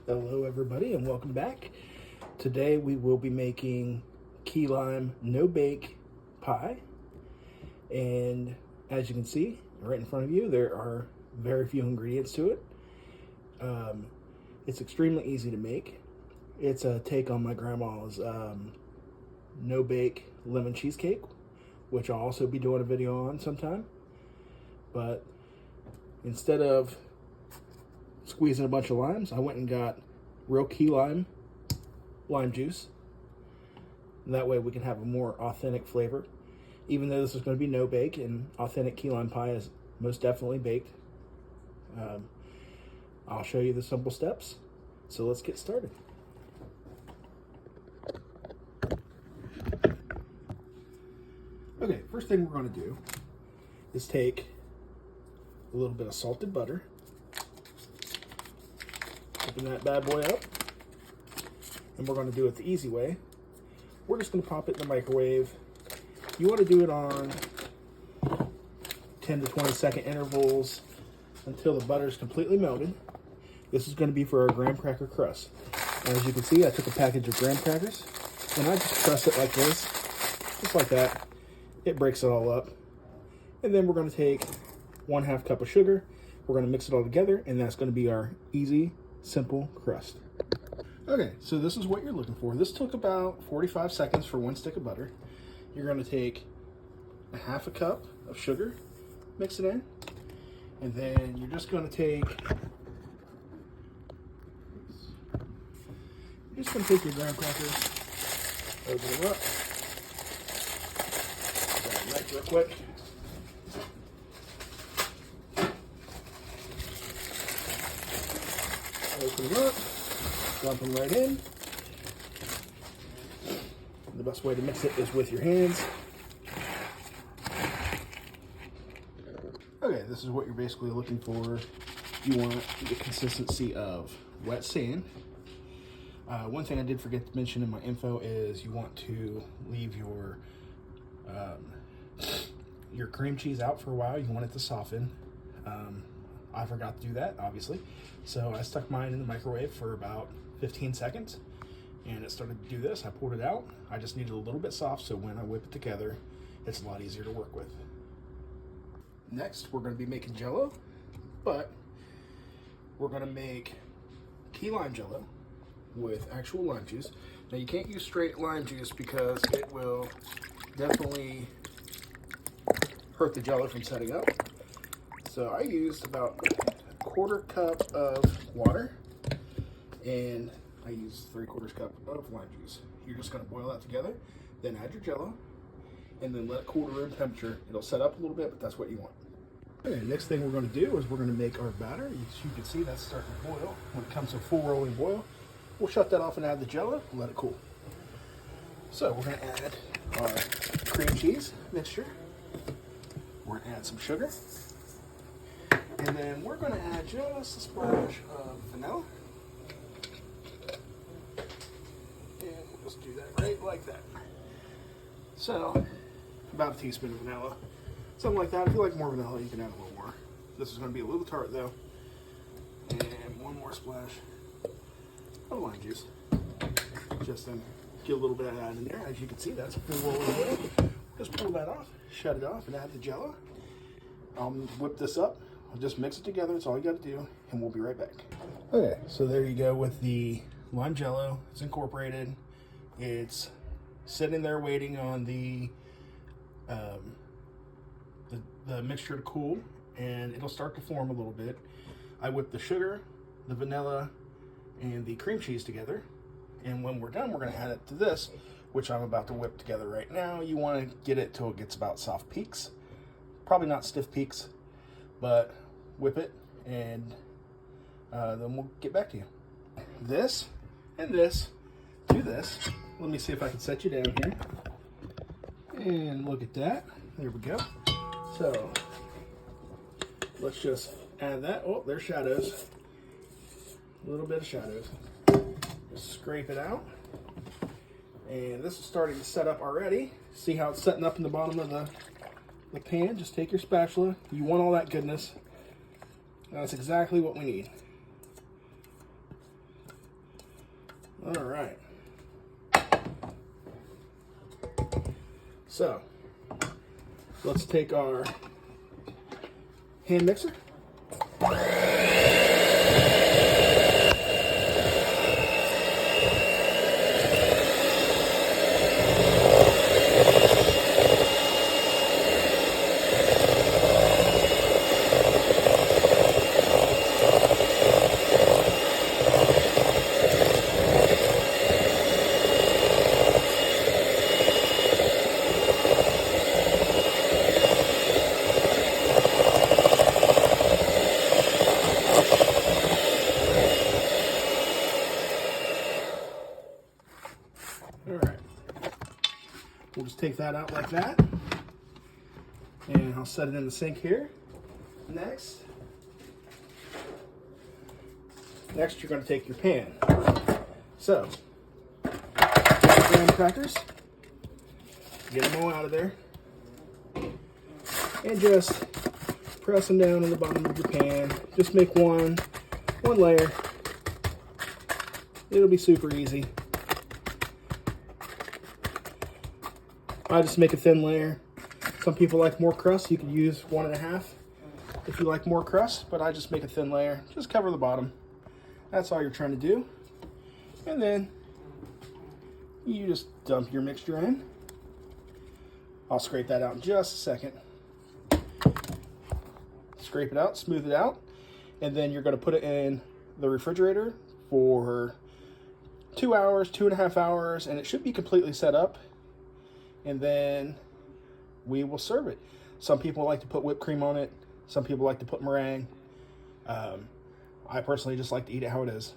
Hello everybody and welcome back. Today we will be making key lime no bake pie, and as you can see right in front of you, there are very few ingredients to it. It's extremely easy to make. It's a take on my grandma's no bake lemon cheesecake, which I'll also be doing a video on sometime. But instead of squeezing a bunch of limes, I went and got real key lime juice. And that way we can have a more authentic flavor. Even though this is going to be no bake, and authentic key lime pie is most definitely baked. I'll show you the simple steps. So let's get started. Okay, first thing we're going to do is take a little bit of salted butter. Open that bad boy up, and we're going to do it the easy way. We're just going to pop it in the microwave. You want to do it on 10 to 20 second intervals until the butter is completely melted. This is going to be for our graham cracker crust. As you can see, I took a package of graham crackers and I just press it like this, just like that. It breaks it all up. And then we're going to take 1/2 cup of sugar. We're going to mix it all together, and that's going to be our easy, simple crust. Okay, so this is what you're looking for. This took about 45 seconds for 1 stick of butter. You're going to take 1/2 cup of sugar, mix it in, and then you're just going to take your graham crackers, open them up, right real quick. Open them up, dump them right in. The best way to mix it is with your hands. Okay, this is what you're basically looking for. You want the consistency of wet sand. One thing I did forget to mention in my info is you want to leave your cream cheese out for a while. You want it to soften. I forgot to do that, obviously. So I stuck mine in the microwave for about 15 seconds, and it started to do this. I poured it out. I just needed a little bit soft, so when I whip it together, it's a lot easier to work with. Next, we're going to be making jello, but we're going to make key lime jello with actual lime juice. Now, you can't use straight lime juice because it will definitely hurt the jello from setting up. So I used about 1/4 cup of water, and I used 3/4 cup of lime juice. You're just going to boil that together, then add your jello, and then let it cool to room temperature. It'll set up a little bit, but that's what you want. Okay, next thing we're going to do is we're going to make our batter. As you can see, that's starting to boil. When it comes to a full rolling boil, we'll shut that off and add the jello and let it cool. So we're going to add our cream cheese mixture. We're going to add some sugar. And then we're going to add just a splash of vanilla. And we'll just do that right like that. So, about a teaspoon of vanilla. Something like that. If you like more vanilla, you can add a little more. This is going to be a little tart though. And one more splash of lime juice. Just then get a little bit of that in there. As you can see, that's a full roll of oil. Just pull that off, shut it off, and add the jello. I'll whip this up. I'll just mix it together. That's all you got to do, and we'll be right back. Okay, so there you go with the lime jello. It's incorporated. It's sitting there waiting on the mixture to cool, and it'll start to form a little bit. I whipped the sugar, the vanilla, and the cream cheese together, and when we're done, we're going to add it to this, which I'm about to whip together right now. You want to get it till it gets about soft peaks. Probably not stiff peaks, but whip it, and then we'll get back to you. This and this, do this. Let me see if I can set you down here. And look at that. There we go. So, let's just add that. Oh, there's shadows. A little bit of shadows. Just scrape it out. And this is starting to set up already. See how it's setting up in the bottom of the pan? Just take your spatula. You want all that goodness. That's exactly what we need. All right. So let's take our hand mixer. All right, we'll just take that out like that, and I'll set it in the sink here. Next, you're going to take your pan. So, graham crackers, get them all out of there, and just press them down on the bottom of your pan. Just make one layer. It'll be super easy. I just make a thin layer. Some people like more crust. You could use 1.5 if you like more crust, but I just make a thin layer. Just cover the bottom. That's all you're trying to do. And then you just dump your mixture in. I'll scrape that out in just a second. Scrape it out, smooth it out, and then you're going to put it in the refrigerator for 2 hours, 2.5 hours, and it should be completely set up. And then we will serve it. Some people like to put whipped cream on it. Some people like to put meringue. I personally just like to eat it how it is.